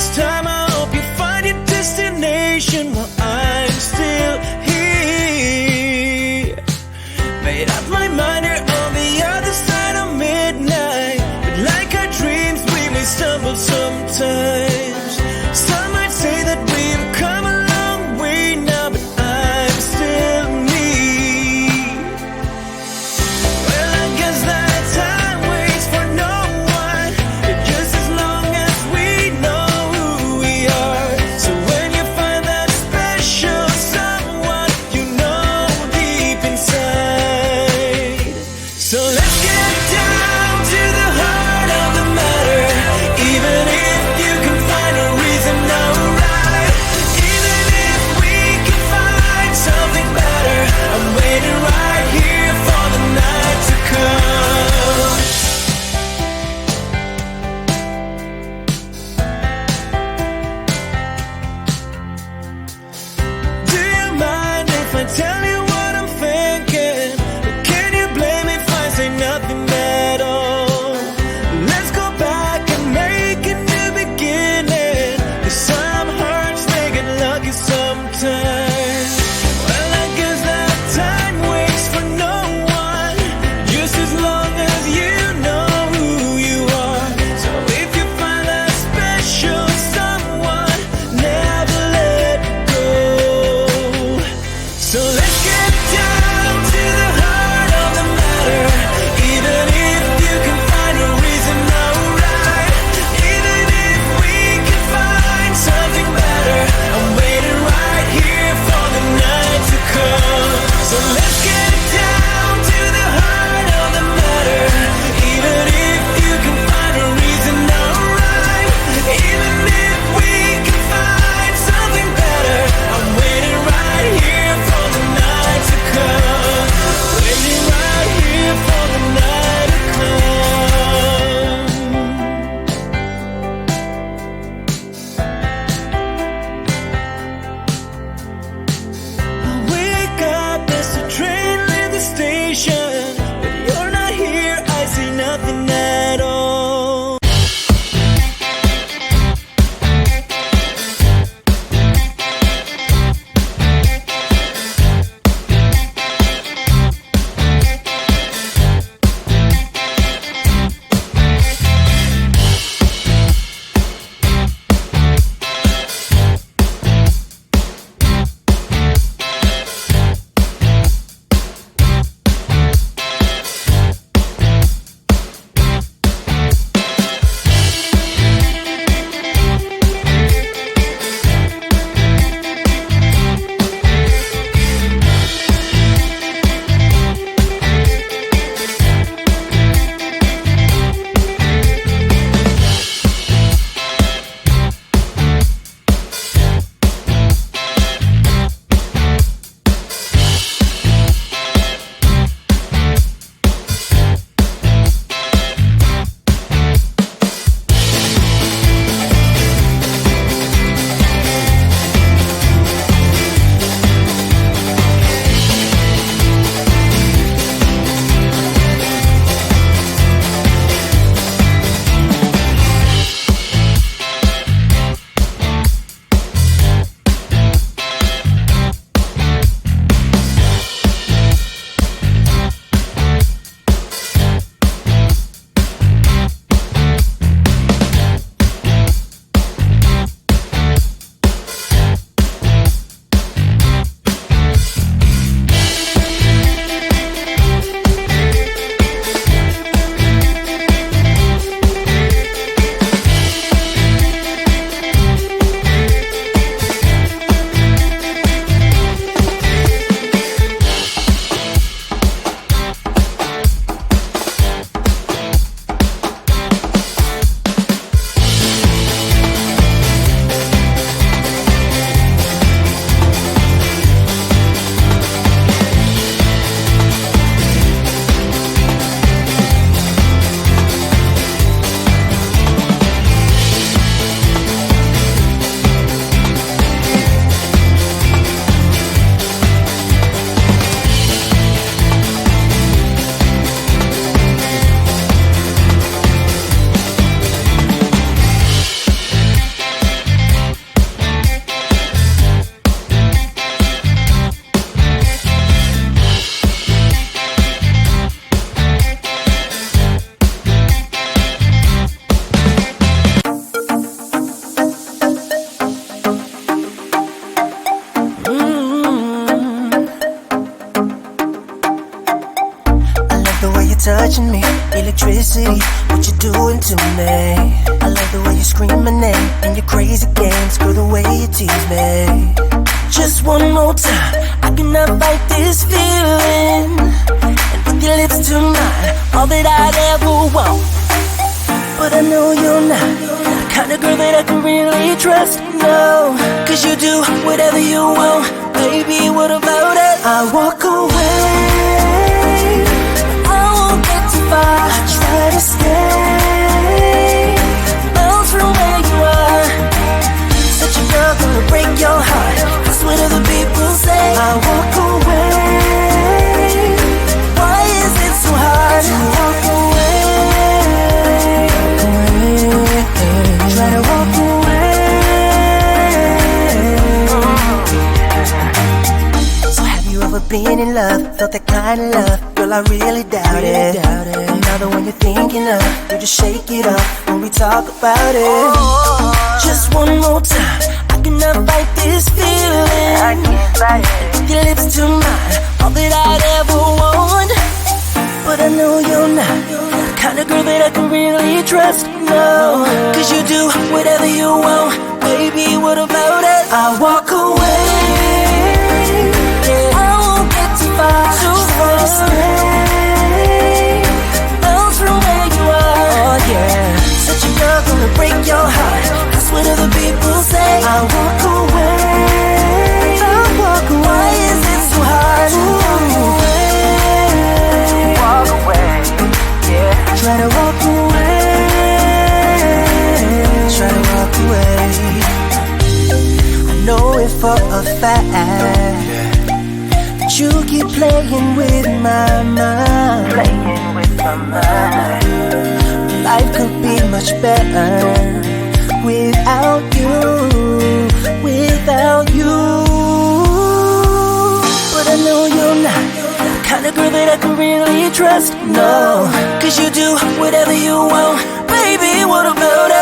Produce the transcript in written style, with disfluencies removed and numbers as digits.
This time I hope you find your destination while I'm still here. Made up my mind, you're on the other side of midnight, but like our dreams, we may stumble sometimes. Some might say that we've come a long way now, but I'm still me. Well, I guess that time waits for no one, just as long as we know who we are. So when you find that special someone, you know deep inside. So let's get down to the heart of the matter. Even if you can find a reason, alright. Even if we can find something better, I'm waiting right here for the night to come. Do you mind if I tell you what I'm thinking? Or can you blame me if I say nothing at all? Let's go back and make a new beginning, 'cause some hearts, they get lucky sometimes. Well, I guess that time waits for no one, just as long as you know who you are. So if you find that special someone, never let go. So let's catching me. Electricity, what you doing to me? I love the way you scream my name and your crazy games, girl, the way you tease me. Just one more time, I cannot fight this feeling. And with your lips to mine, all that I'd ever want. But I know you're not the kind of girl that I can really trust, no. Cause you do whatever you want, baby, what about it? I walk away, I won't get too far. I try to stay miles from where you are. Such a girl gonna break your heart, that's what other people say. I walk away, why is it so hard to walk away? Try to walk away. So have you ever been in love, felt that kind of love? Girl, I really doubt it. Another one you're thinking of, you just shake it up when we talk about it. Just one more time, I cannot fight this feeling. I can't fight it. With your lips to mine, all that I'd ever want. But I know you're not the kind of girl that I can really trust, no. Cause you do whatever you want, baby, what about it? I walk away, yeah. I won't get too far, too far to stay miles from where you are, oh yeah. Such a girl gonna break your heart, that's what other people say. I walk away, I walk away. Why is it so hard to walk away? Walk away, yeah. Try to walk away, try to walk away. I know it for a fact that you keep playing with my mind. Playing with my mind. Life could be much better without you, without you. But I know you're not the kind of girl that I can really trust, no. Cause you do whatever you want, baby, what about it?